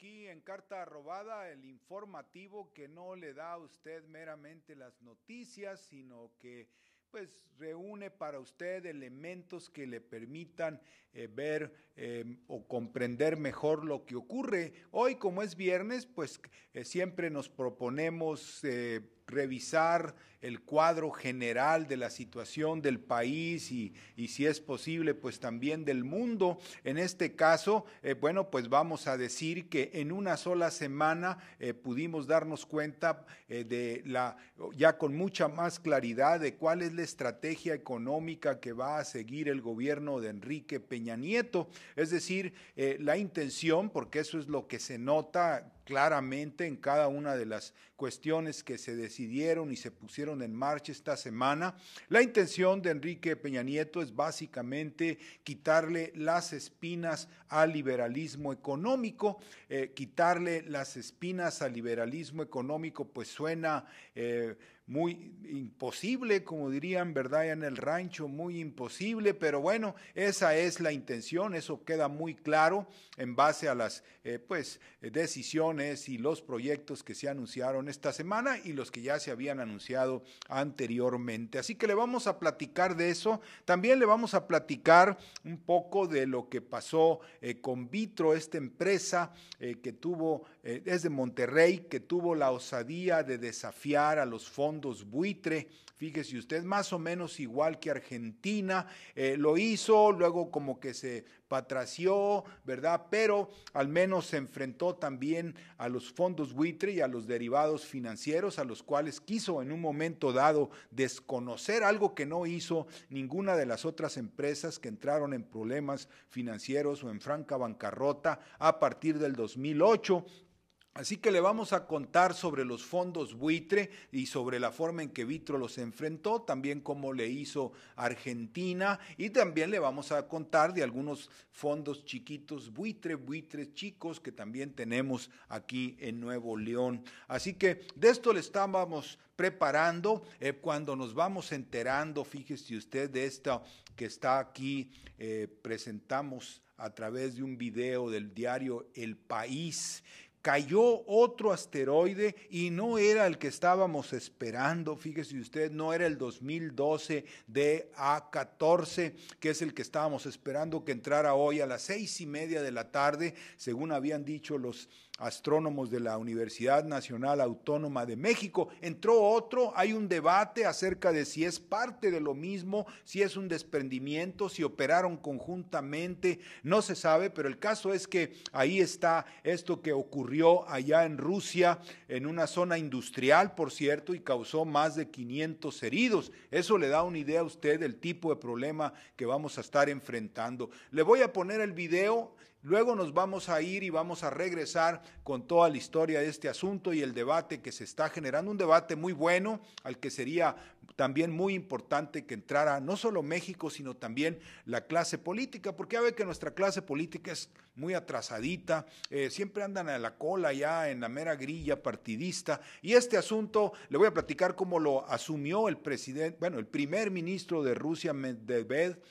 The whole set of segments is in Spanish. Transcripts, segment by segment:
aquí en Carta Robada, el informativo que no le da a usted meramente las noticias, sino que pues reúne para usted elementos que le permitan ver o comprender mejor lo que ocurre. Hoy, como es viernes, pues siempre nos proponemos revisar el cuadro general de la situación del país y si es posible, pues también del mundo. En este caso, bueno, pues vamos a decir que en una sola semana pudimos darnos cuenta ya con mucha más claridad de cuál es la estrategia económica que va a seguir el gobierno de Enrique Peña Nieto. Es decir, la intención, porque eso es lo que se nota claramente en cada una de las cuestiones que se decidieron y se pusieron en marcha esta semana. La intención de Enrique Peña Nieto es básicamente quitarle las espinas al liberalismo económico. Quitarle las espinas al liberalismo económico pues suena muy imposible, como dirían, ¿verdad? En el rancho, muy imposible, pero bueno, esa es la intención, eso queda muy claro en base a las decisiones y los proyectos que se anunciaron esta semana y los que ya se habían anunciado anteriormente. Así que le vamos a platicar de eso, también le vamos a platicar un poco de lo que pasó con Vitro, esta empresa que tuvo, es de Monterrey, que tuvo la osadía de desafiar a los fondos buitre. Fíjese usted, más o menos igual que Argentina, lo hizo, luego como que se patració, ¿verdad? Pero al menos se enfrentó también a los fondos buitre y a los derivados financieros, a los cuales quiso en un momento dado desconocer, algo que no hizo ninguna de las otras empresas que entraron en problemas financieros o en franca bancarrota a partir del 2008. Así que le vamos a contar sobre los fondos buitre y sobre la forma en que Vitro los enfrentó, también cómo le hizo Argentina, y también le vamos a contar de algunos fondos chiquitos buitres chicos que también tenemos aquí en Nuevo León. Así que de esto le estábamos preparando cuando nos vamos enterando, fíjese usted, de esto que está aquí, presentamos a través de un video del diario El País. Cayó otro asteroide y no era el que estábamos esperando, fíjese usted, no era el 2012 DA14, que es el que estábamos esperando que entrara hoy a las 6:30 de la tarde, según habían dicho los astrónomos de la Universidad Nacional Autónoma de México. Entró otro, hay un debate acerca de si es parte de lo mismo, si es un desprendimiento, si operaron conjuntamente, no se sabe, pero el caso es que ahí está esto que ocurrió allá en Rusia, en una zona industrial, por cierto, y causó más de 500 heridos. Eso le da una idea a usted del tipo de problema que vamos a estar enfrentando. Le voy a poner el video. Luego nos vamos a ir y vamos a regresar con toda la historia de este asunto y el debate que se está generando, un debate muy bueno al que sería también muy importante que entrara no solo México, sino también la clase política, porque ya ve que nuestra clase política es muy atrasadita, siempre andan a la cola ya en la mera grilla partidista, y este asunto le voy a platicar cómo lo asumió el presidente, bueno, el primer ministro de Rusia, Medvedev.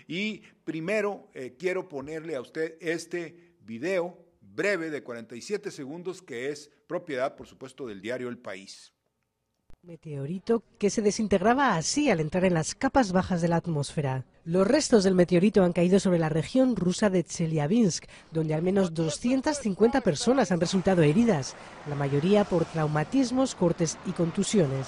Y primero quiero ponerle a usted este video breve de 47 segundos que es propiedad, por supuesto, del diario El País. Meteorito que se desintegraba así al entrar en las capas bajas de la atmósfera. Los restos del meteorito han caído sobre la región rusa de Chelyabinsk, donde al menos 250 personas han resultado heridas, la mayoría por traumatismos, cortes y contusiones.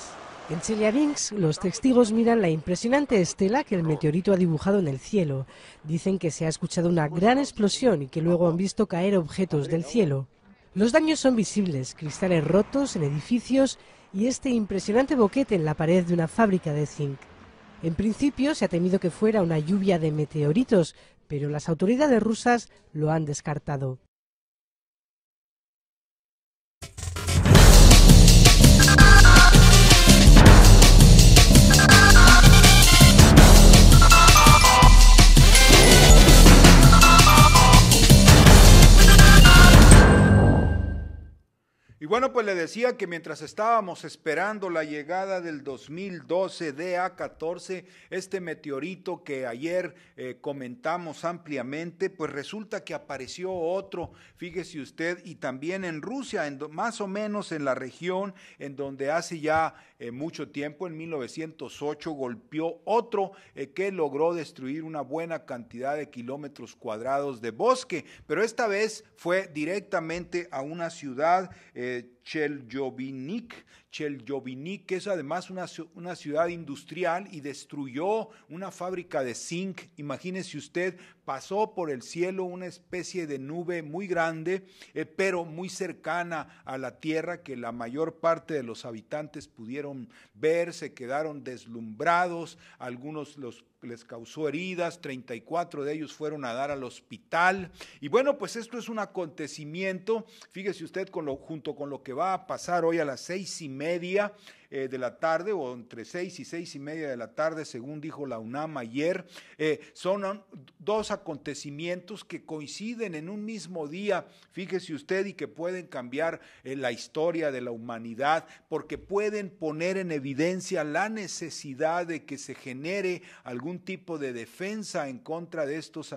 En Chelyabinsk, los testigos miran la impresionante estela que el meteorito ha dibujado en el cielo. Dicen que se ha escuchado una gran explosión y que luego han visto caer objetos del cielo. Los daños son visibles, cristales rotos en edificios y este impresionante boquete en la pared de una fábrica de zinc. En principio se ha temido que fuera una lluvia de meteoritos, pero las autoridades rusas lo han descartado. Y bueno, pues le decía que mientras estábamos esperando la llegada del 2012 DA14, este meteorito que ayer comentamos ampliamente, pues resulta que apareció otro, fíjese usted, y también en Rusia, más o menos en la región en donde hace ya mucho tiempo, en 1908, golpeó otro que logró destruir una buena cantidad de kilómetros cuadrados de bosque, pero esta vez fue directamente a una ciudad, Chelyabinsk, que es además una ciudad industrial, y destruyó una fábrica de zinc. Imagínese usted, pasó por el cielo una especie de nube muy grande, pero muy cercana a la tierra, que la mayor parte de los habitantes pudieron ver, se quedaron deslumbrados, algunos les causó heridas, 34 de ellos fueron a dar al hospital. Y bueno, pues esto es un acontecimiento, fíjese usted, junto con lo que va a pasar hoy a las 6:30 de la tarde, o entre 6 y 6:30 de la tarde, según dijo la UNAM ayer. Son dos acontecimientos que coinciden en un mismo día, fíjese usted, y que pueden cambiar la historia de la humanidad, porque pueden poner en evidencia la necesidad de que se genere algún tipo de defensa en contra de estos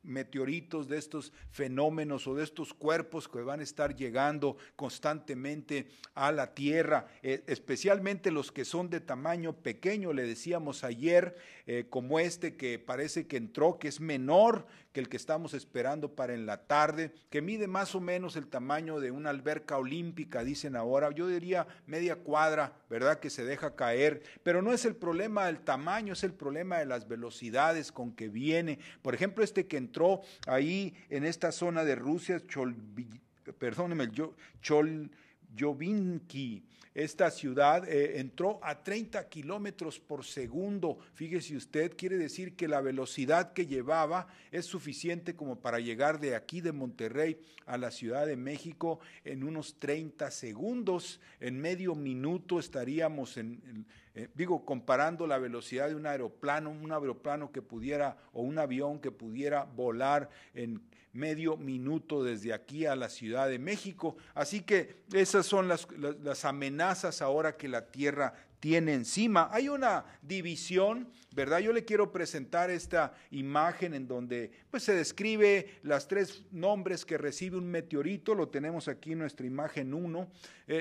meteoritos, de estos fenómenos o de estos cuerpos que van a estar llegando constantemente a la Tierra, especialmente los que son de tamaño pequeño. Le decíamos ayer, como este que parece que entró, que es menor que el que estamos esperando para en la tarde, que mide más o menos el tamaño de una alberca olímpica, dicen ahora, yo diría media cuadra, ¿verdad?, que se deja caer, pero no es el problema del tamaño, es el problema de las velocidades con que viene. Por ejemplo, este que entró ahí en esta zona de Rusia, Chelyabinsk, esta ciudad entró a 30 kilómetros por segundo. Fíjese usted, quiere decir que la velocidad que llevaba es suficiente como para llegar de aquí de Monterrey a la Ciudad de México en unos 30 segundos. En medio minuto estaríamos comparando la velocidad de un aeroplano que pudiera, o un avión que pudiera volar en medio minuto desde aquí a la Ciudad de México. Así que esas son las amenazas ahora que la Tierra tiene encima. Hay una división, ¿verdad? Yo le quiero presentar esta imagen en donde pues se describe las tres nombres que recibe un meteorito. Lo tenemos aquí en nuestra imagen 1,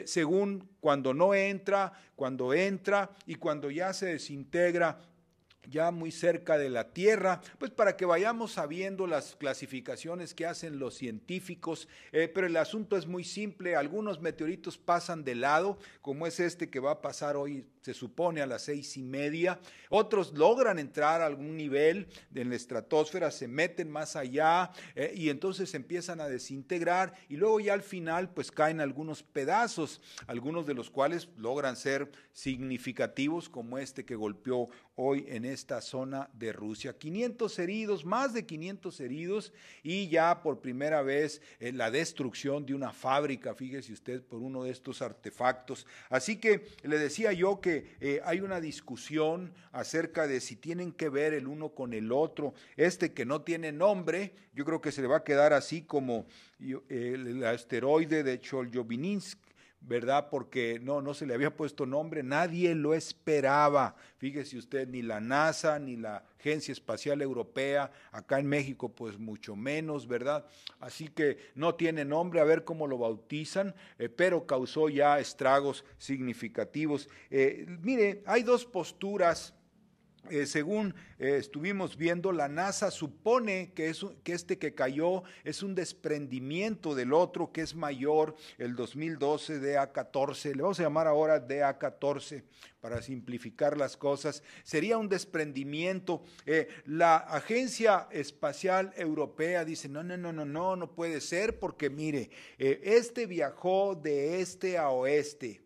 según cuando no entra, cuando entra y cuando ya se desintegra, ya muy cerca de la Tierra, pues para que vayamos sabiendo las clasificaciones que hacen los científicos, pero el asunto es muy simple. Algunos meteoritos pasan de lado, como es este que va a pasar hoy, se supone a las 6:30, otros logran entrar a algún nivel en la estratosfera, se meten más allá y entonces empiezan a desintegrar, y luego ya al final pues caen algunos pedazos, algunos de los cuales logran ser significativos, como este que golpeó hoy en esta zona de Rusia. 500 heridos, más de 500 heridos, y ya por primera vez la destrucción de una fábrica, fíjese usted, por uno de estos artefactos. Así que le decía yo que hay una discusión acerca de si tienen que ver el uno con el otro. Este que no tiene nombre, yo creo que se le va a quedar así como el asteroide de Chelyabinsk, ¿verdad? Porque no se le había puesto nombre, nadie lo esperaba, fíjese usted, ni la NASA, ni la Agencia Espacial Europea, acá en México pues mucho menos, ¿verdad? Así que no tiene nombre, a ver cómo lo bautizan, pero causó ya estragos significativos. Mire, hay dos posturas. Según estuvimos viendo, la NASA supone que este que cayó es un desprendimiento del otro que es mayor, el 2012 DA14, le vamos a llamar ahora DA14 para simplificar las cosas. Sería un desprendimiento. La Agencia Espacial Europea dice, no puede ser, porque mire, este viajó de este a oeste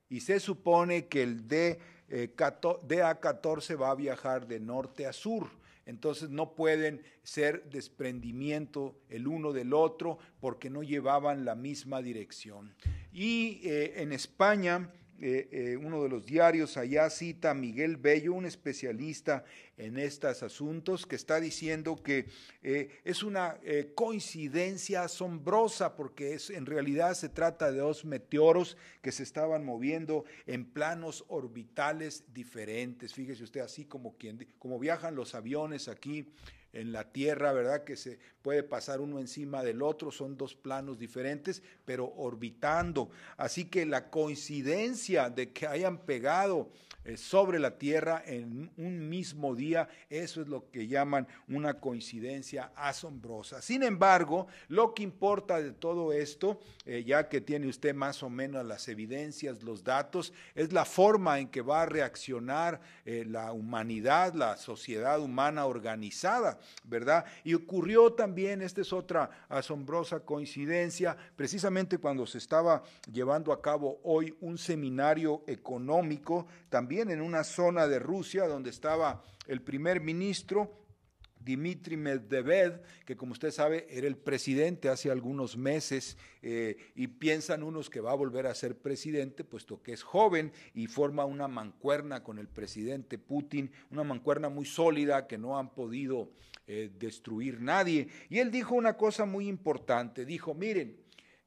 y se supone que el DA14 va a viajar de norte a sur, entonces no pueden ser desprendimiento el uno del otro porque no llevaban la misma dirección. Y en España uno de los diarios allá cita a Miguel Bello, un especialista en estos asuntos, que está diciendo que es una coincidencia asombrosa, porque en realidad se trata de dos meteoros que se estaban moviendo en planos orbitales diferentes. Fíjese usted, así como viajan los aviones aquí en la Tierra, ¿verdad? Que se puede pasar uno encima del otro, son dos planos diferentes, pero orbitando. Así que la coincidencia de que hayan pegado sobre la Tierra en un mismo día, eso es lo que llaman una coincidencia asombrosa. Sin embargo, lo que importa de todo esto, ya que tiene usted más o menos las evidencias, los datos, es la forma en que va a reaccionar la humanidad, la sociedad humana organizada, ¿verdad? Y ocurrió también, esta es otra asombrosa coincidencia, precisamente cuando se estaba llevando a cabo hoy un seminario económico, también en una zona de Rusia donde estaba el primer ministro Dmitry Medvedev, que como usted sabe era el presidente hace algunos meses, y piensan unos que va a volver a ser presidente, puesto que es joven y forma una mancuerna con el presidente Putin, una mancuerna muy sólida que no han podido destruir nadie. Y él dijo una cosa muy importante, dijo, miren,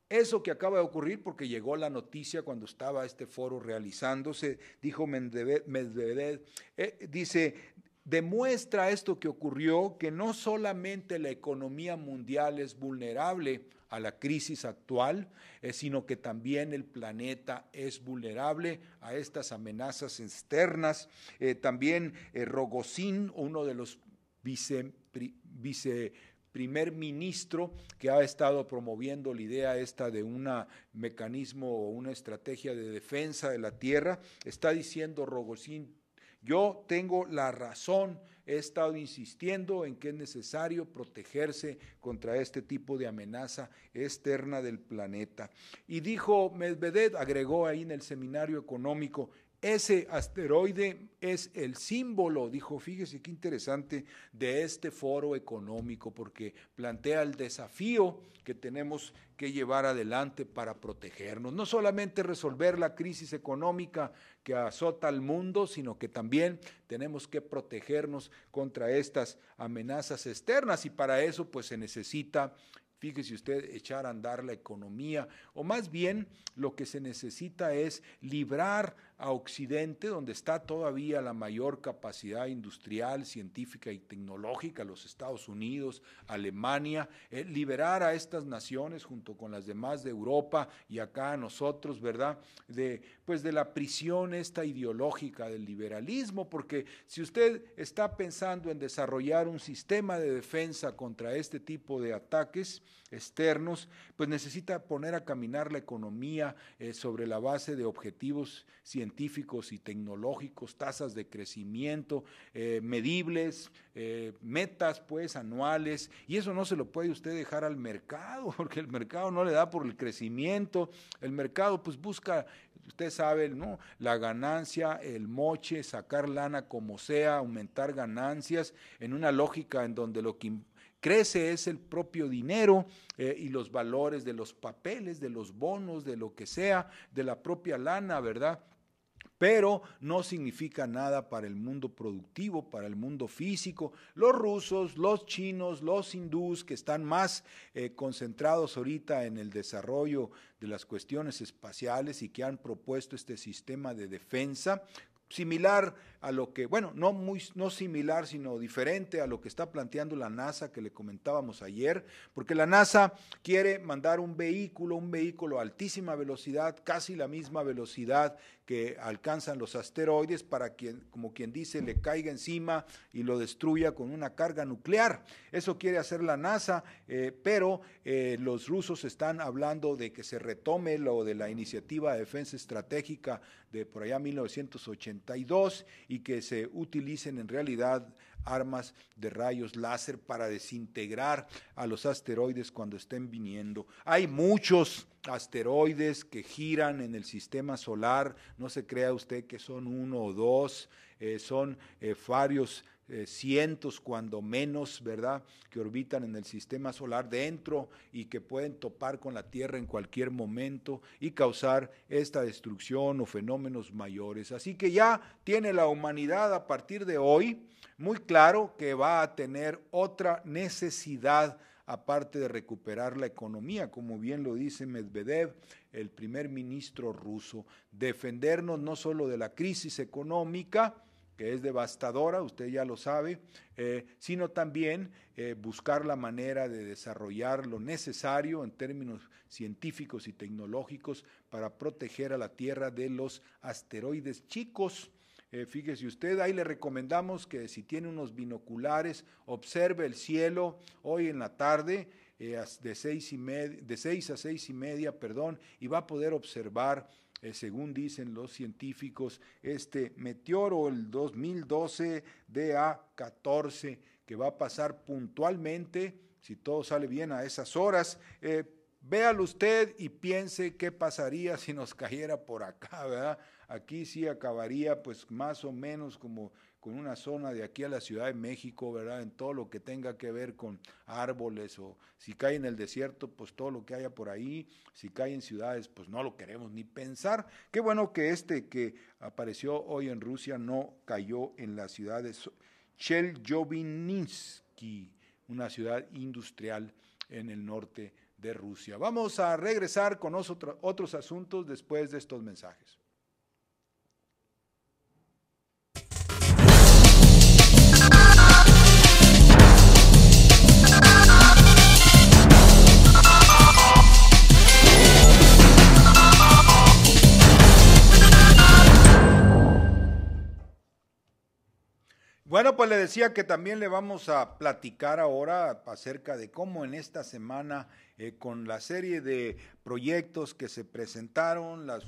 eso que acaba de ocurrir, porque llegó la noticia cuando estaba este foro realizándose, dijo Medvedev, dice, demuestra esto que ocurrió, que no solamente la economía mundial es vulnerable a la crisis actual, sino que también el planeta es vulnerable a estas amenazas externas. También Rogozin, uno de los primer ministro que ha estado promoviendo la idea esta de un mecanismo o una estrategia de defensa de la tierra, está diciendo Rogozin, yo tengo la razón, he estado insistiendo en que es necesario protegerse contra este tipo de amenaza externa del planeta. Y dijo Medvedev, agregó ahí en el seminario económico, ese asteroide es el símbolo, dijo, fíjese qué interesante, de este foro económico, porque plantea el desafío que tenemos que llevar adelante para protegernos. No solamente resolver la crisis económica que azota al mundo, sino que también tenemos que protegernos contra estas amenazas externas, y para eso pues se necesita, fíjese usted, echar a andar la economía, o más bien lo que se necesita es librar a Occidente, donde está todavía la mayor capacidad industrial, científica y tecnológica, los Estados Unidos, Alemania, liberar a estas naciones junto con las demás de Europa y acá a nosotros, ¿verdad? De la prisión esta ideológica del liberalismo, porque si usted está pensando en desarrollar un sistema de defensa contra este tipo de ataques externos, pues necesita poner a caminar la economía sobre la base de objetivos científicos y tecnológicos, tasas de crecimiento medibles, metas pues anuales, y eso no se lo puede usted dejar al mercado, porque el mercado no le da por el crecimiento, el mercado pues busca, usted sabe, ¿no?, la ganancia, el moche, sacar lana como sea, aumentar ganancias en una lógica en donde lo que crece es el propio dinero y los valores de los papeles, de los bonos, de lo que sea, de la propia lana, ¿verdad? Pero no significa nada para el mundo productivo, para el mundo físico. Los rusos, los chinos, los hindús, que están más concentrados ahorita en el desarrollo de las cuestiones espaciales y que han propuesto este sistema de defensa, similar a lo que, bueno, no similar, sino diferente a lo que está planteando la NASA, que le comentábamos ayer, porque la NASA quiere mandar un vehículo a altísima velocidad, casi la misma velocidad que alcanzan los asteroides, para que, como quien dice, le caiga encima y lo destruya con una carga nuclear. Eso quiere hacer la NASA, pero los rusos están hablando de que se retome lo de la iniciativa de defensa estratégica de por allá 1982 y que se utilicen en realidad armas de rayos láser para desintegrar a los asteroides cuando estén viniendo. Hay muchos asteroides que giran en el sistema solar, no se crea usted que son uno o dos, son varios cientos cuando menos, ¿verdad?, que orbitan en el sistema solar dentro y que pueden topar con la Tierra en cualquier momento y causar esta destrucción o fenómenos mayores. Así que ya tiene la humanidad a partir de hoy muy claro que va a tener otra necesidad aparte de recuperar la economía, como bien lo dice Medvedev, el primer ministro ruso, defendernos no solo de la crisis económica, que es devastadora, usted ya lo sabe, sino también buscar la manera de desarrollar lo necesario en términos científicos y tecnológicos para proteger a la Tierra de los asteroides chicos. Fíjese usted, ahí le recomendamos que si tiene unos binoculares, observe el cielo hoy en la tarde, de 6 a 6:30, y va a poder observar, según dicen los científicos, este meteoro, el 2012 DA14, que va a pasar puntualmente, si todo sale bien a esas horas. Véalo usted y piense qué pasaría si nos cayera por acá, ¿verdad? Aquí sí acabaría pues más o menos como con una zona de aquí a la Ciudad de México, ¿verdad? En todo lo que tenga que ver con árboles, o si cae en el desierto, pues todo lo que haya por ahí. Si cae en ciudades, pues no lo queremos ni pensar. Qué bueno que que apareció hoy en Rusia no cayó en la ciudad de Chelyabinsk, una ciudad industrial en el norte de Rusia. Vamos a regresar con otros asuntos después de estos mensajes. Bueno, pues le decía que también le vamos a platicar ahora acerca de cómo en esta semana, con la serie de proyectos que se presentaron, las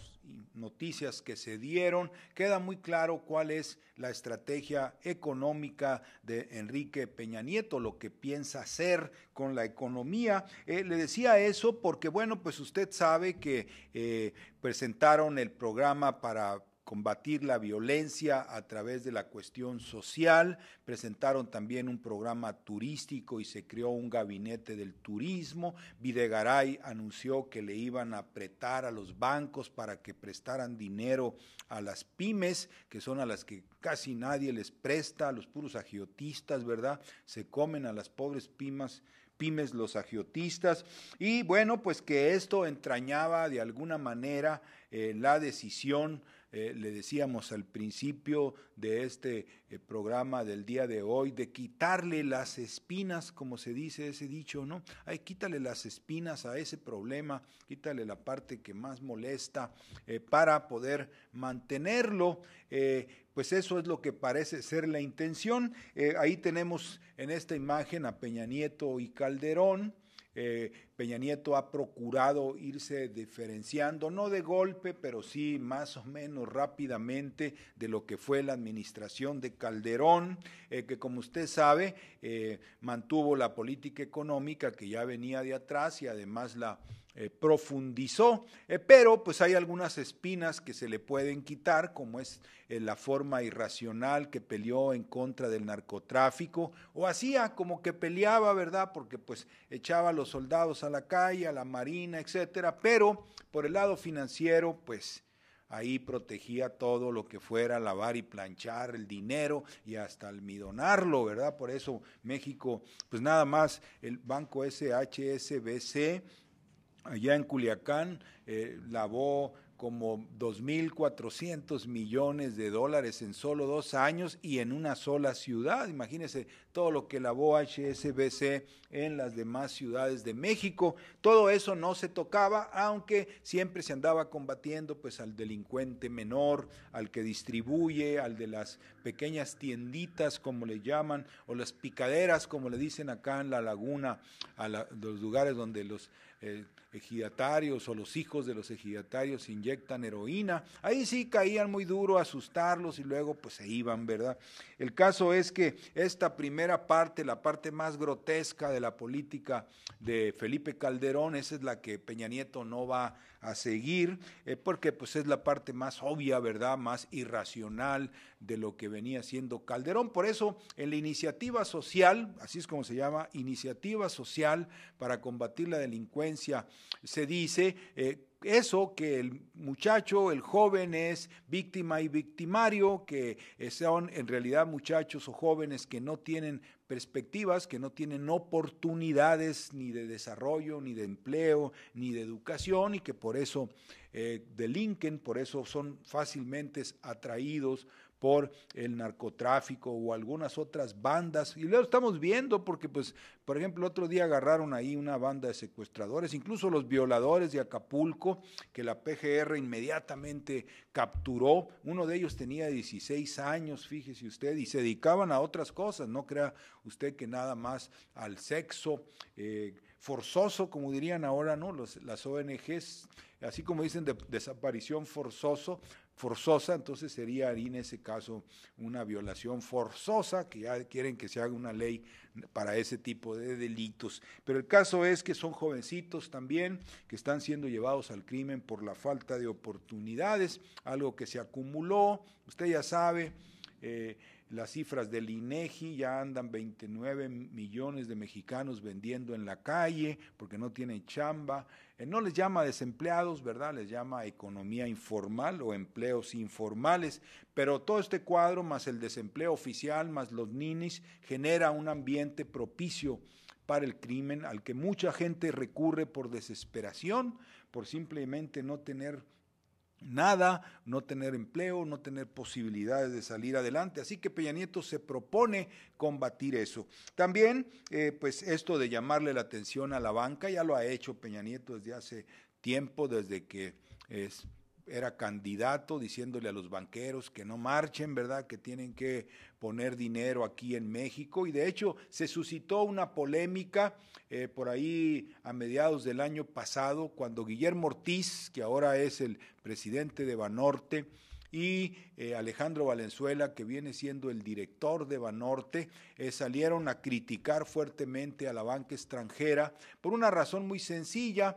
noticias que se dieron, queda muy claro cuál es la estrategia económica de Enrique Peña Nieto, lo que piensa hacer con la economía. Le decía eso porque, bueno, pues usted sabe que presentaron el programa para combatir la violencia a través de la cuestión social, presentaron también un programa turístico y se creó un gabinete del turismo. Videgaray anunció que le iban a apretar a los bancos para que prestaran dinero a las pymes, que son a las que casi nadie les presta, a los puros agiotistas, ¿verdad? Se comen a las pobres pymes los agiotistas, y bueno, pues que esto entrañaba de alguna manera la decisión, le decíamos al principio de este programa del día de hoy, de quitarle las espinas, como se dice ese dicho, ¿no? Ay, quítale las espinas a ese problema, quítale la parte que más molesta para poder mantenerlo. Pues eso es lo que parece ser la intención. Ahí tenemos en esta imagen a Peña Nieto y Calderón. Peña Nieto ha procurado irse diferenciando, no de golpe, pero sí más o menos rápidamente de lo que fue la administración de Calderón, que como usted sabe, mantuvo la política económica que ya venía de atrás y además la profundizó, pero pues hay algunas espinas que se le pueden quitar, como es la forma irracional que peleó en contra del narcotráfico, o hacía como que peleaba, ¿verdad? Porque pues echaba a los soldados a la calle, a la marina, etcétera, pero por el lado financiero, pues ahí protegía todo lo que fuera lavar y planchar el dinero y hasta almidonarlo, ¿verdad? Por eso México, pues nada más el banco HSBC, allá en Culiacán, lavó como 2.400 millones de dólares en solo 2 años y en una sola ciudad. Imagínense todo lo que lavó HSBC en las demás ciudades de México. Todo eso no se tocaba, aunque siempre se andaba combatiendo pues al delincuente menor, al que distribuye, al de las pequeñas tienditas, como le llaman, o las picaderas, como le dicen acá en La Laguna, los lugares donde los ejidatarios o los hijos de los ejidatarios inyectan heroína. Ahí sí caían muy duro a asustarlos y luego pues se iban, ¿verdad? El caso es que esta primera primera parte, la parte más grotesca de la política de Felipe Calderón, esa es la que Peña Nieto no va a seguir, porque pues es la parte más obvia, ¿verdad?, más irracional de lo que venía haciendo Calderón. Por eso, en la iniciativa social, así es como se llama, iniciativa social para combatir la delincuencia, se dice eso, que el muchacho, el joven es víctima y victimario, que son en realidad muchachos o jóvenes que no tienen perspectivas, que no tienen oportunidades ni de desarrollo, ni de empleo, ni de educación, y que por eso delinquen, por eso son fácilmente atraídos por el narcotráfico o algunas otras bandas, y lo estamos viendo porque, pues, por ejemplo, el otro día agarraron ahí una banda de secuestradores, incluso los violadores de Acapulco, que la PGR inmediatamente capturó. Uno de ellos tenía 16 años, fíjese usted, y se dedicaban a otras cosas, no crea usted que nada más al sexo forzoso, como dirían ahora, ¿no? Las ONGs, así como dicen de desaparición forzosa, entonces sería en ese caso una violación forzosa, que ya quieren que se haga una ley para ese tipo de delitos. Pero el caso es que son jovencitos también que están siendo llevados al crimen por la falta de oportunidades, algo que se acumuló, usted ya sabe. Las cifras del INEGI ya andan 29 millones de mexicanos vendiendo en la calle porque no tienen chamba. No les llama desempleados, ¿verdad? Les llama economía informal o empleos informales, pero todo este cuadro, más el desempleo oficial, más los ninis, genera un ambiente propicio para el crimen al que mucha gente recurre por desesperación, por simplemente no tener nada, no tener empleo, no tener posibilidades de salir adelante. Así que Peña Nieto se propone combatir eso. También, pues esto de llamarle la atención a la banca, ya lo ha hecho Peña Nieto desde hace tiempo, desde que era candidato, diciéndole a los banqueros que no marchen, ¿verdad?, que tienen que poner dinero aquí en México, y de hecho se suscitó una polémica por ahí a mediados del año pasado, cuando Guillermo Ortiz, que ahora es el presidente de Banorte, y Alejandro Valenzuela, que viene siendo el director de Banorte, salieron a criticar fuertemente a la banca extranjera por una razón muy sencilla.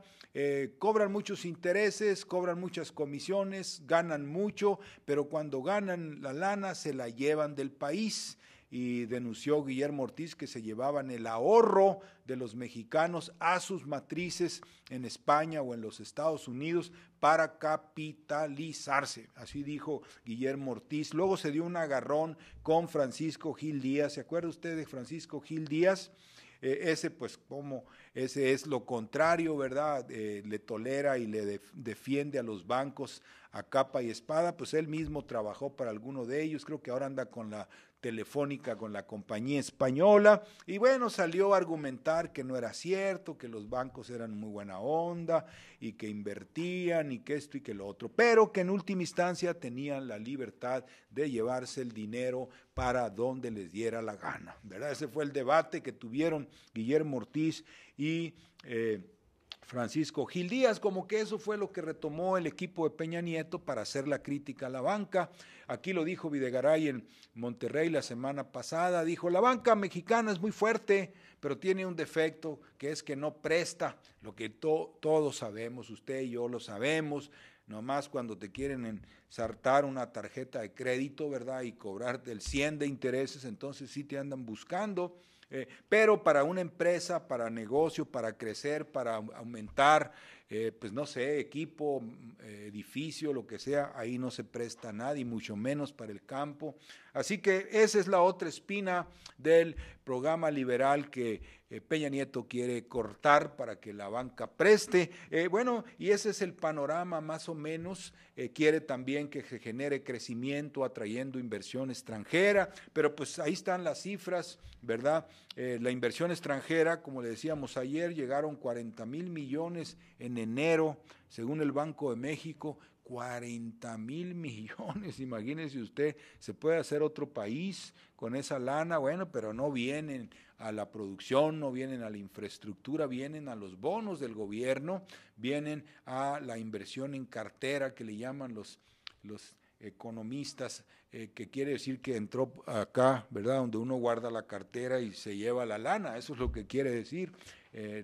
Cobran muchos intereses, cobran muchas comisiones, ganan mucho, pero cuando ganan la lana se la llevan del país. Y denunció Guillermo Ortiz que se llevaban el ahorro de los mexicanos a sus matrices en España o en los Estados Unidos para capitalizarse, así dijo Guillermo Ortiz. Luego se dio un agarrón con Francisco Gil Díaz. ¿Se acuerda usted de Francisco Gil Díaz? Ese, pues, como ese es lo contrario, ¿verdad? Le tolera y le defiende a los bancos a capa y espada. Pues él mismo trabajó para alguno de ellos, creo que ahora anda con la Telefónica, con la compañía española, y bueno, salió a argumentar que no era cierto, que los bancos eran muy buena onda y que invertían y que esto y que lo otro, pero que en última instancia tenían la libertad de llevarse el dinero para donde les diera la gana, ¿verdad? Ese fue el debate que tuvieron Guillermo Ortiz y Francisco Gil Díaz, como que eso fue lo que retomó el equipo de Peña Nieto para hacer la crítica a la banca. Aquí lo dijo Videgaray en Monterrey la semana pasada, dijo: la banca mexicana es muy fuerte, pero tiene un defecto, que es que no presta, lo que todos sabemos, usted y yo lo sabemos. Nomás cuando te quieren ensartar una tarjeta de crédito, ¿verdad?, y cobrarte el 100 de intereses, entonces sí te andan buscando. Pero para una empresa, para negocio, para crecer, para aumentar, pues no sé, equipo, edificio, lo que sea, ahí no se presta nada, y mucho menos para el campo. Así que esa es la otra espina del programa liberal que Peña Nieto quiere cortar para que la banca preste. Bueno, y ese es el panorama más o menos. Quiere también que se genere crecimiento atrayendo inversión extranjera, pero pues ahí están las cifras, ¿verdad? La inversión extranjera, como le decíamos ayer, llegaron 40,000 millones en enero, según el Banco de México. 40,000 millones, imagínese usted, se puede hacer otro país con esa lana, bueno, pero no vienen a la producción, no vienen a la infraestructura, vienen a los bonos del gobierno, vienen a la inversión en cartera que le llaman los economistas, que quiere decir que entró acá, ¿verdad?, donde uno guarda la cartera y se lleva la lana, eso es lo que quiere decir.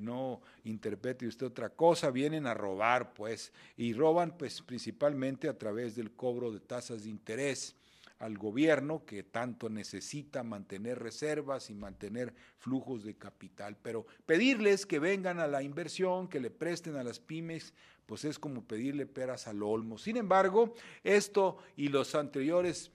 No interprete usted otra cosa, vienen a robar, pues, y roban pues principalmente a través del cobro de tasas de interés al gobierno, que tanto necesita mantener reservas y mantener flujos de capital. Pero pedirles que vengan a la inversión, que le presten a las pymes, pues es como pedirle peras al olmo. Sin embargo, esto y los anteriores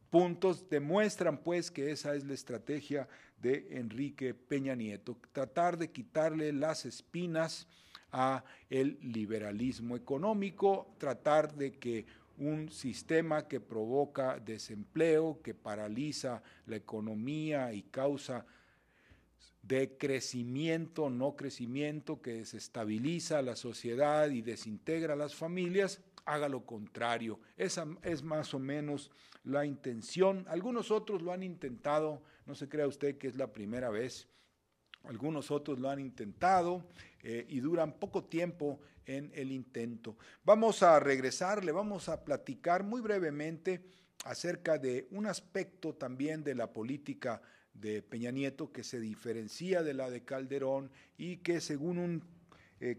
puntos demuestran pues que esa es la estrategia de Enrique Peña Nieto, tratar de quitarle las espinas a el liberalismo económico, tratar de que un sistema que provoca desempleo, que paraliza la economía y causa decrecimiento, no crecimiento, que desestabiliza la sociedad y desintegra a las familias, haga lo contrario. Esa es más o menos la intención. Algunos otros lo han intentado, no se crea usted que es la primera vez. Algunos otros lo han intentado y duran poco tiempo en el intento. Vamos a regresar, le vamos a platicar muy brevemente acerca de un aspecto también de la política de Peña Nieto que se diferencia de la de Calderón y que según un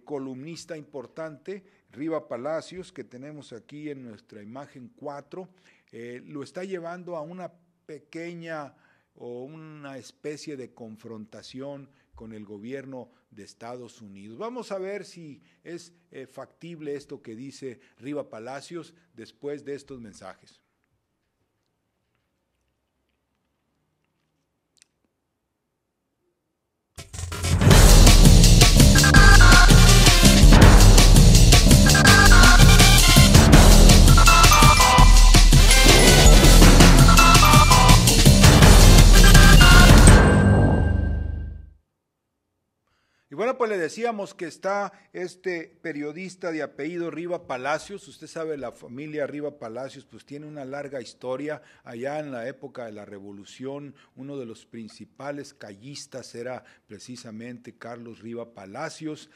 columnista importante, Riva Palacios, que tenemos aquí en nuestra imagen 4, lo está llevando a una pequeña o una especie de confrontación con el gobierno de Estados Unidos. Vamos a ver si es factible esto que dice Riva Palacios después de estos mensajes. Y bueno, pues le decíamos que está este periodista de apellido Riva Palacios. Usted sabe, la familia Riva Palacios pues tiene una larga historia. Allá en la época de la Revolución, uno de los principales callistas era precisamente Carlos Riva Palacios.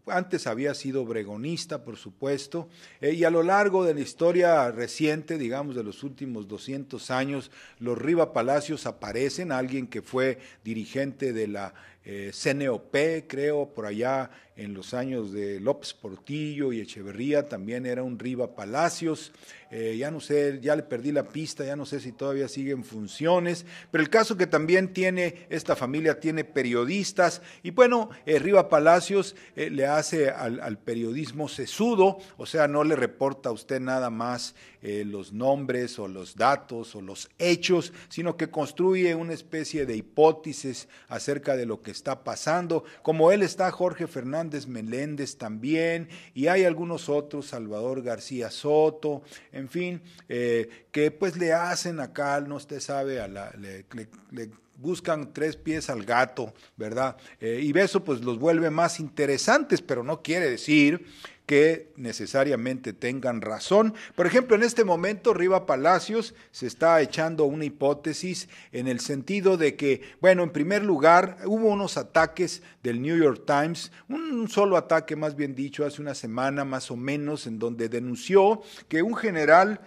Antes había sido obregonista, por supuesto, y a lo largo de la historia reciente, digamos de los últimos 200 años, los Riva Palacios aparecen. Alguien que fue dirigente de la CNOP, creo, por allá en los años de López Portillo y Echeverría, también era un Riva Palacios. Ya no sé, ya le perdí la pista, ya no sé si todavía sigue en funciones, pero el caso que también tiene, esta familia tiene periodistas, y bueno, Riva Palacios le hace al periodismo sesudo, o sea, no le reporta a usted nada más los nombres o los datos o los hechos, sino que construye una especie de hipótesis acerca de lo que está pasando. Como él está Jorge Fernández Meléndez también, y hay algunos otros, Salvador García Soto, en fin, que pues le hacen acá, no usted sabe, le buscan 3 pies al gato, ¿verdad? Y eso pues los vuelve más interesantes, pero no quiere decir que necesariamente tengan razón. Por ejemplo, en este momento Riva Palacios se está echando una hipótesis en el sentido de que, bueno, en primer lugar, hubo unos ataques del New York Times, un solo ataque más bien dicho, hace una semana más o menos, en donde denunció que un general,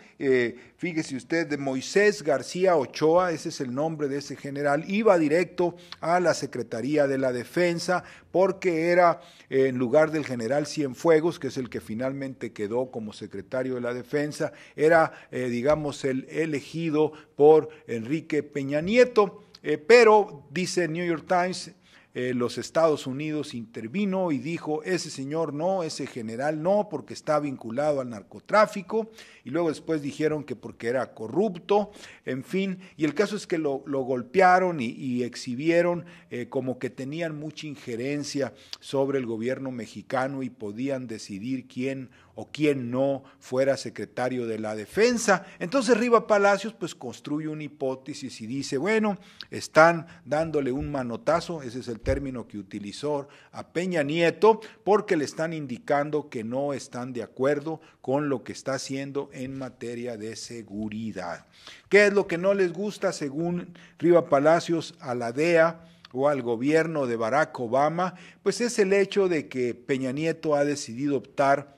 fíjese usted, de Moisés García Ochoa, ese es el nombre de ese general, iba directo a la Secretaría de la Defensa porque era, en lugar del general Cienfuegos, que es el que finalmente quedó como secretario de la Defensa, era, digamos, el elegido por Enrique Peña Nieto, pero dice New York Times, los Estados Unidos intervino y dijo, ese señor no, ese general no, porque está vinculado al narcotráfico, y luego después dijeron que porque era corrupto, en fin, y el caso es que lo golpearon y exhibieron como que tenían mucha injerencia sobre el gobierno mexicano y podían decidir quién o quién no fuera secretario de la Defensa. Entonces Riva Palacios pues construye una hipótesis y dice, bueno, están dándole un manotazo, ese es el término que utilizó, a Peña Nieto, porque le están indicando que no están de acuerdo con lo que está haciendo en materia de seguridad. ¿Qué es lo que no les gusta, según Riva Palacios, a la DEA o al gobierno de Barack Obama? Pues es el hecho de que Peña Nieto ha decidido optar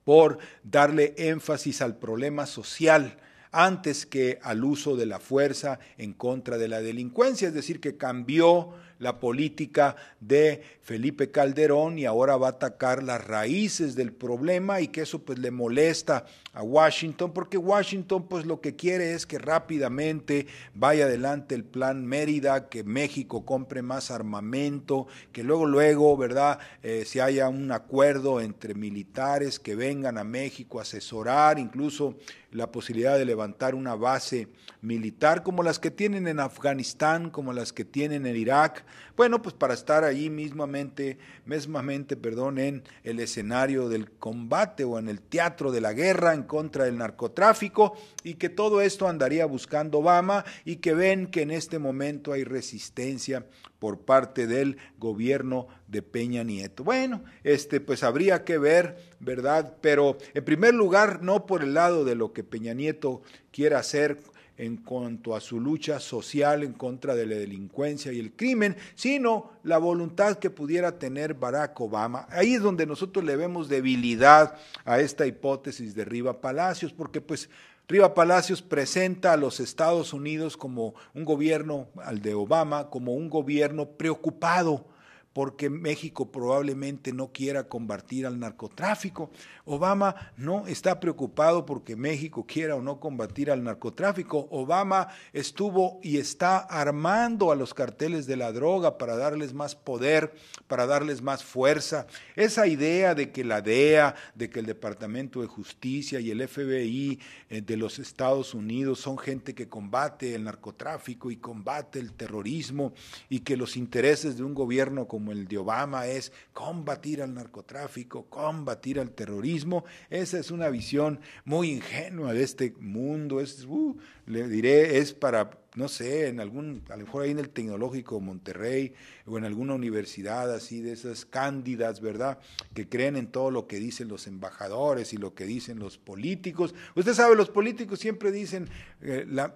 por darle énfasis al problema social antes que al uso de la fuerza en contra de la delincuencia, es decir, que cambió la política de Felipe Calderón y ahora va a atacar las raíces del problema y que eso pues le molesta a Washington, porque Washington pues lo que quiere es que rápidamente vaya adelante el plan Mérida, que México compre más armamento, que luego, ¿verdad?, si haya un acuerdo entre militares que vengan a México a asesorar, incluso la posibilidad de levantar una base militar como las que tienen en Afganistán, como las que tienen en Irak, bueno, pues para estar ahí mesmamente, en el escenario del combate o en el teatro de la guerra en contra del narcotráfico, y que todo esto andaría buscando Obama, y que ven que en este momento hay resistencia por parte del gobierno de Peña Nieto. Bueno, pues habría que ver, ¿verdad? Pero en primer lugar, no por el lado de lo que Peña Nieto quiera hacer en cuanto a su lucha social en contra de la delincuencia y el crimen, sino la voluntad que pudiera tener Barack Obama. Ahí es donde nosotros le vemos debilidad a esta hipótesis de Riva Palacios, porque pues Riva Palacios presenta a los Estados Unidos como un gobierno, al de Obama, como un gobierno preocupado porque México probablemente no quiera combatir al narcotráfico. Obama no está preocupado porque México quiera o no combatir al narcotráfico. Obama estuvo y está armando a los carteles de la droga para darles más poder, para darles más fuerza. Esa idea de que la DEA, de que el Departamento de Justicia y el FBI de los Estados Unidos son gente que combate el narcotráfico y combate el terrorismo, y que los intereses de un gobierno como el de Obama es combatir al narcotráfico, combatir al terrorismo, esa es una visión muy ingenua de este mundo, le diré, es para, no sé, a lo mejor ahí en el Tecnológico de Monterrey o en alguna universidad así de esas cándidas, ¿verdad?, que creen en todo lo que dicen los embajadores y lo que dicen los políticos. Usted sabe, los políticos siempre dicen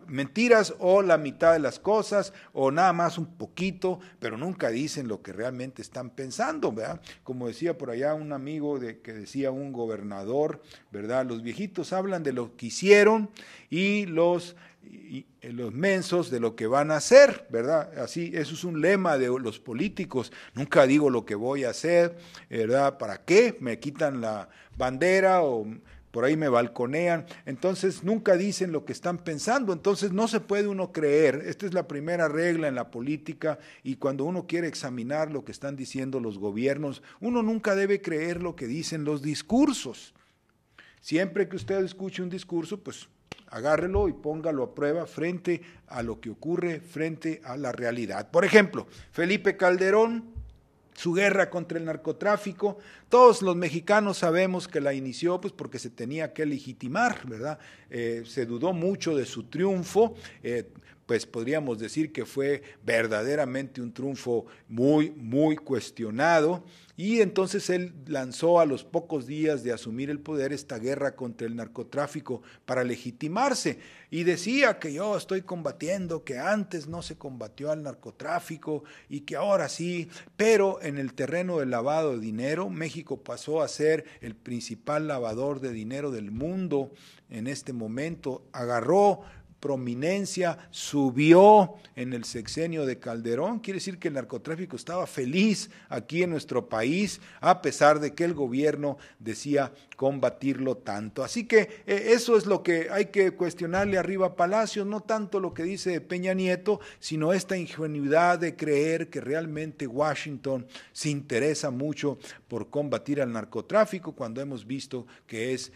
mentiras o la mitad de las cosas o nada más un poquito, pero nunca dicen lo que realmente están pensando, ¿verdad? Como decía por allá un amigo que decía un gobernador, ¿verdad?, los viejitos hablan de lo que hicieron y los mensos de lo que van a hacer, ¿verdad? Así, eso es un lema de los políticos. Nunca digo lo que voy a hacer, ¿verdad? ¿Para qué? Me quitan la bandera o por ahí me balconean. Entonces nunca dicen lo que están pensando. Entonces no se puede uno creer. Esta es la primera regla en la política, y cuando uno quiere examinar lo que están diciendo los gobiernos, uno nunca debe creer lo que dicen los discursos. Siempre que usted escuche un discurso, pues agárrelo y póngalo a prueba frente a lo que ocurre, frente a la realidad. Por ejemplo, Felipe Calderón, su guerra contra el narcotráfico, todos los mexicanos sabemos que la inició pues porque se tenía que legitimar, ¿verdad? Se dudó mucho de su triunfo, pues podríamos decir que fue verdaderamente un triunfo muy, muy cuestionado, y entonces él lanzó a los pocos días de asumir el poder esta guerra contra el narcotráfico para legitimarse, y decía que yo estoy combatiendo, que antes no se combatió al narcotráfico y que ahora sí, pero en el terreno del lavado de dinero, México pasó a ser el principal lavador de dinero del mundo en este momento, agarró prominencia, subió en el sexenio de Calderón. Quiere decir que el narcotráfico estaba feliz aquí en nuestro país, a pesar de que el gobierno decía combatirlo tanto. Así que eso es lo que hay que cuestionarle a Riva Palacios, no tanto lo que dice Peña Nieto, sino esta ingenuidad de creer que realmente Washington se interesa mucho por combatir al narcotráfico, cuando hemos visto que es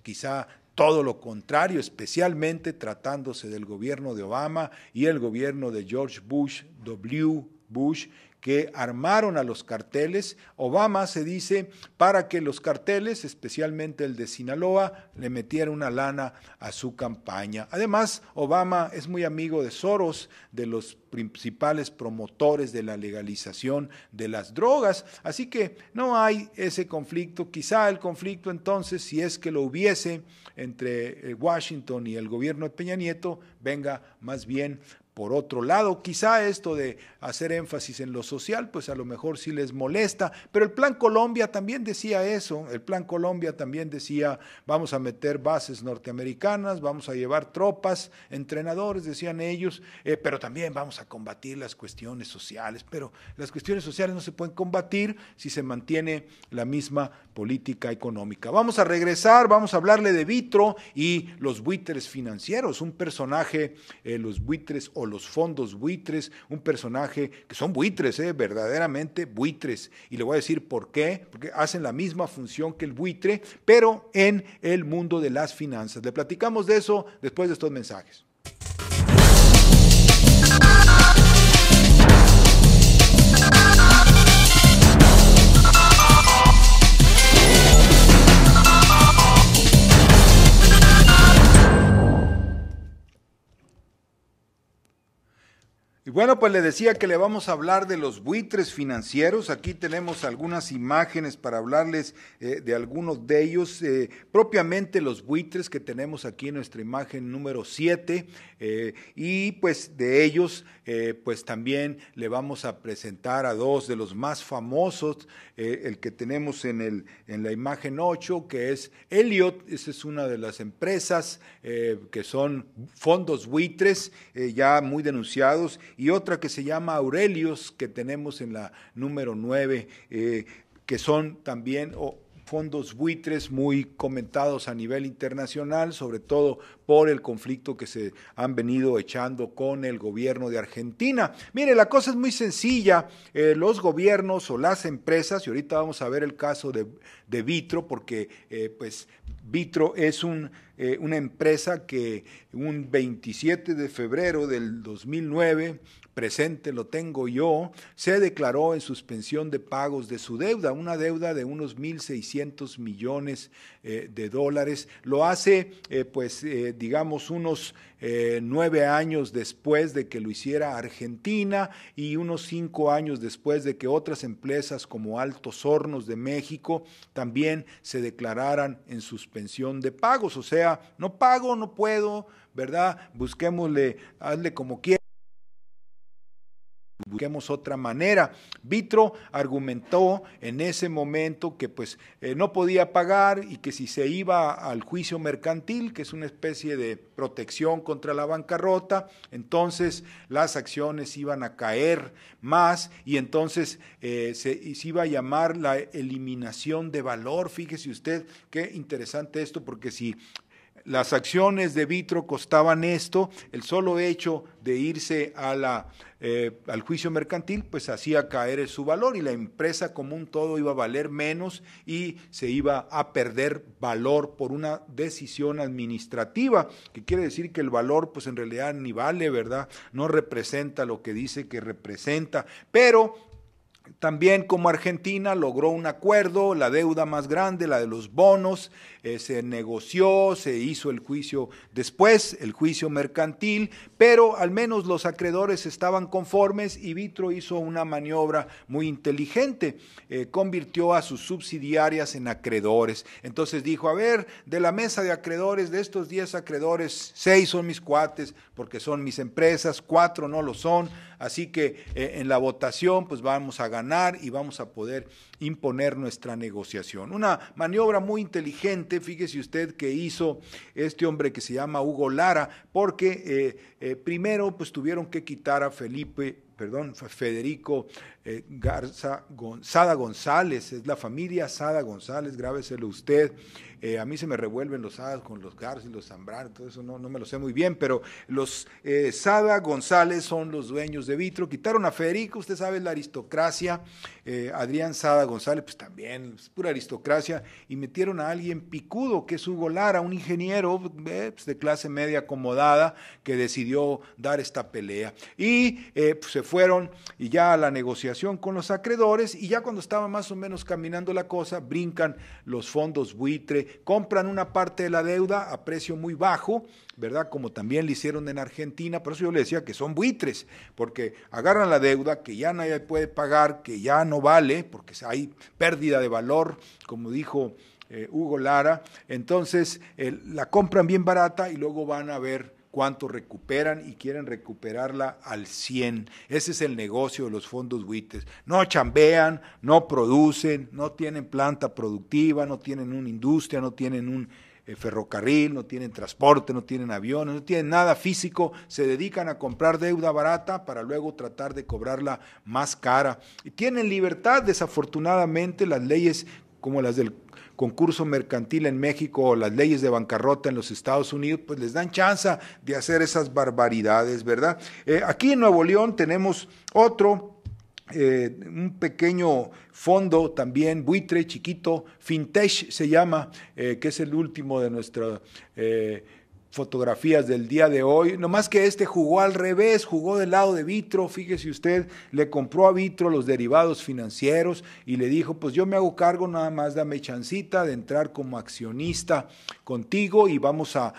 quizá todo lo contrario, especialmente tratándose del gobierno de Obama y el gobierno de George W. Bush, que armaron a los carteles. Obama, se dice, para que los carteles, especialmente el de Sinaloa, le metieran una lana a su campaña. Además, Obama es muy amigo de Soros, de los principales promotores de la legalización de las drogas, así que no hay ese conflicto. Quizá el conflicto entonces, si es que lo hubiese entre Washington y el gobierno de Peña Nieto, venga más bien por otro lado. Quizá esto de hacer énfasis en lo social, pues a lo mejor sí les molesta, pero el Plan Colombia también decía eso, el Plan Colombia también decía, vamos a meter bases norteamericanas, vamos a llevar tropas, entrenadores, decían ellos, pero también vamos a combatir las cuestiones sociales, pero las cuestiones sociales no se pueden combatir si se mantiene la misma política económica. Vamos a regresar, vamos a hablarle de Vitro y los buitres financieros, un personaje, los buitres o los fondos buitres, un personaje que son buitres, verdaderamente buitres, y le voy a decir por qué, porque hacen la misma función que el buitre, pero en el mundo de las finanzas. Le platicamos de eso después de estos mensajes. Y bueno, pues le decía que le vamos a hablar de los buitres financieros. Aquí tenemos algunas imágenes para hablarles de algunos de ellos. Propiamente los buitres que tenemos aquí en nuestra imagen número 7. Y pues de ellos, pues también le vamos a presentar a dos de los más famosos. El que tenemos en la imagen 8, que es Elliott. Esa es una de las empresas que son fondos buitres, ya muy denunciados. Y otra que se llama Aurelius, que tenemos en la número 9, que son también fondos buitres muy comentados a nivel internacional, sobre todo por el conflicto que se han venido echando con el gobierno de Argentina. Mire, la cosa es muy sencilla, los gobiernos o las empresas, y ahorita vamos a ver el caso de Vitro, porque pues Vitro es una empresa que un 27 de febrero del 2009, presente lo tengo yo, se declaró en suspensión de pagos de su deuda, una deuda de unos 1.600 millones de dólares. Lo hace, digamos, unos 9 años después de que lo hiciera Argentina y unos 5 años después de que otras empresas como Altos Hornos de México también se declararan en suspensión de pagos. O sea, no pago, no puedo, ¿verdad? Busquémosle, hazle como quiera. Busquemos otra manera. Vitro argumentó en ese momento que pues no podía pagar y que si se iba al juicio mercantil, que es una especie de protección contra la bancarrota, entonces las acciones iban a caer más y entonces se iba a llamar la eliminación de valor. Fíjese usted qué interesante esto, porque si las acciones de Vitro costaban esto, el solo hecho de irse al juicio mercantil, pues hacía caer su valor y la empresa como un todo iba a valer menos y se iba a perder valor por una decisión administrativa, que quiere decir que el valor pues en realidad ni vale, ¿verdad? No representa lo que dice que representa, pero también como Argentina logró un acuerdo, la deuda más grande, la de los bonos, se negoció, se hizo el juicio después, el juicio mercantil, pero al menos los acreedores estaban conformes y Vitro hizo una maniobra muy inteligente, convirtió a sus subsidiarias en acreedores. Entonces dijo, a ver, de la mesa de acreedores, de estos 10 acreedores, 6 son mis cuates porque son mis empresas, 4 no lo son, así que en la votación pues vamos a ganar y vamos a poder imponer nuestra negociación. Una maniobra muy inteligente, fíjese usted, que hizo este hombre que se llama Hugo Lara, porque primero pues tuvieron que quitar a Federico Sada González, es la familia Sada González, grábeselo usted. A mí se me revuelven los Sadas con los Garza y los Zambrano, todo eso no me lo sé muy bien, pero los Sada González son los dueños de Vitro. Quitaron a Federico, usted sabe, la aristocracia, Adrián Sada González, pues también, es pura aristocracia, y metieron a alguien picudo, que es Hugo Lara, un ingeniero pues de clase media acomodada, que decidió dar esta pelea. Y pues se fueron y ya a la negociación con los acreedores, y ya cuando estaba más o menos caminando la cosa, brincan los fondos buitre, compran una parte de la deuda a precio muy bajo, ¿verdad? Como también lo hicieron en Argentina. Por eso yo le decía que son buitres, porque agarran la deuda que ya nadie puede pagar, que ya no vale, porque hay pérdida de valor, como dijo Hugo Lara, entonces la compran bien barata y luego van a ver cuánto recuperan y quieren recuperarla al 100. Ese es el negocio de los fondos buitres. No chambean, no producen, no tienen planta productiva, no tienen una industria, no tienen un ferrocarril, no tienen transporte, no tienen aviones, no tienen nada físico, se dedican a comprar deuda barata para luego tratar de cobrarla más cara. Y tienen libertad, desafortunadamente, las leyes como las del concurso mercantil en México o las leyes de bancarrota en los Estados Unidos, pues les dan chance de hacer esas barbaridades, ¿verdad? Aquí en Nuevo León tenemos otro, un pequeño fondo también, buitre chiquito, Fintech se llama, que es el último de nuestras fotografías del día de hoy, nomás que este jugó al revés, jugó del lado de Vitro. Fíjese usted, le compró a Vitro los derivados financieros y le dijo, pues yo me hago cargo, nada más dame chancita de entrar como accionista contigo y vamos a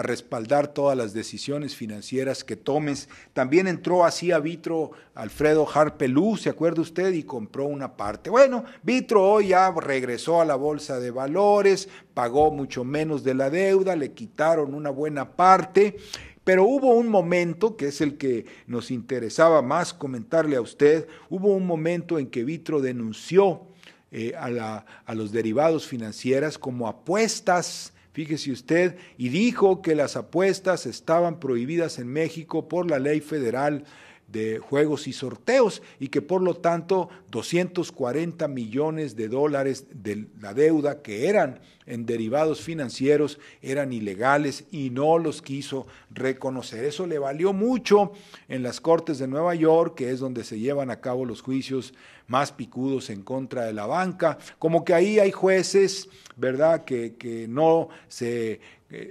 respaldar todas las decisiones financieras que tomes. También entró así a Vitro Alfredo Harpelú, ¿se acuerda usted? Y compró una parte. Bueno, Vitro hoy ya regresó a la bolsa de valores, pagó mucho menos de la deuda, le quitaron una buena parte, pero hubo un momento, que es el que nos interesaba más comentarle a usted, hubo un momento en que Vitro denunció a los derivados financieras como apuestas, fíjese usted, y dijo que las apuestas estaban prohibidas en México por la ley federal de juegos y sorteos y que por lo tanto 240 millones de dólares de la deuda que eran en derivados financieros eran ilegales y no los quiso reconocer. Eso le valió mucho en las Cortes de Nueva York, que es donde se llevan a cabo los juicios más picudos en contra de la banca. Como que ahí hay jueces, ¿verdad?, que no se...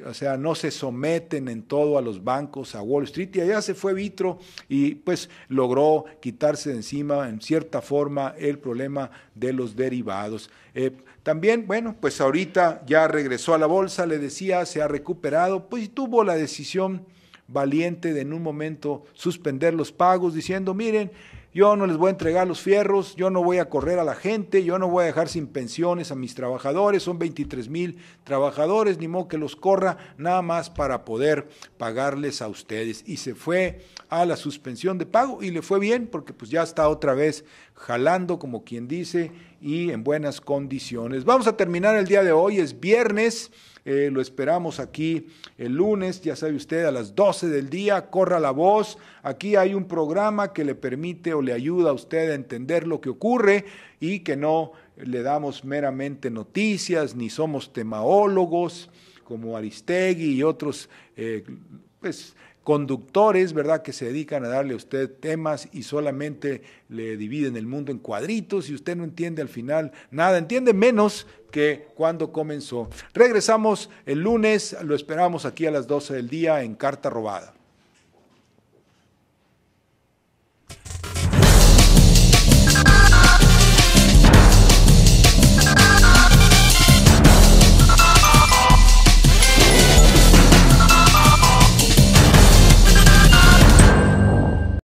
o sea, no se someten en todo a los bancos, a Wall Street, y allá se fue Vitro y pues logró quitarse de encima en cierta forma el problema de los derivados. También, bueno, pues ahorita ya regresó a la bolsa, le decía, se ha recuperado, pues tuvo la decisión valiente de en un momento suspender los pagos, diciendo, miren, yo no les voy a entregar los fierros, yo no voy a correr a la gente, yo no voy a dejar sin pensiones a mis trabajadores, son 23,000 trabajadores, ni modo que los corra, nada más para poder pagarles a ustedes. Y se fue a la suspensión de pago y le fue bien porque pues ya está otra vez jalando, como quien dice, y en buenas condiciones. Vamos a terminar el día de hoy, es viernes. Lo esperamos aquí el lunes, ya sabe usted, a las 12 del día, corra la voz, aquí hay un programa que le permite o le ayuda a usted a entender lo que ocurre y que no le damos meramente noticias, ni somos temaólogos como Aristegui y otros conductores, ¿verdad?, que se dedican a darle a usted temas y solamente le dividen el mundo en cuadritos y usted no entiende al final nada, entiende menos que cuando comenzó. Regresamos el lunes, lo esperamos aquí a las 12 del día en Carta Robada.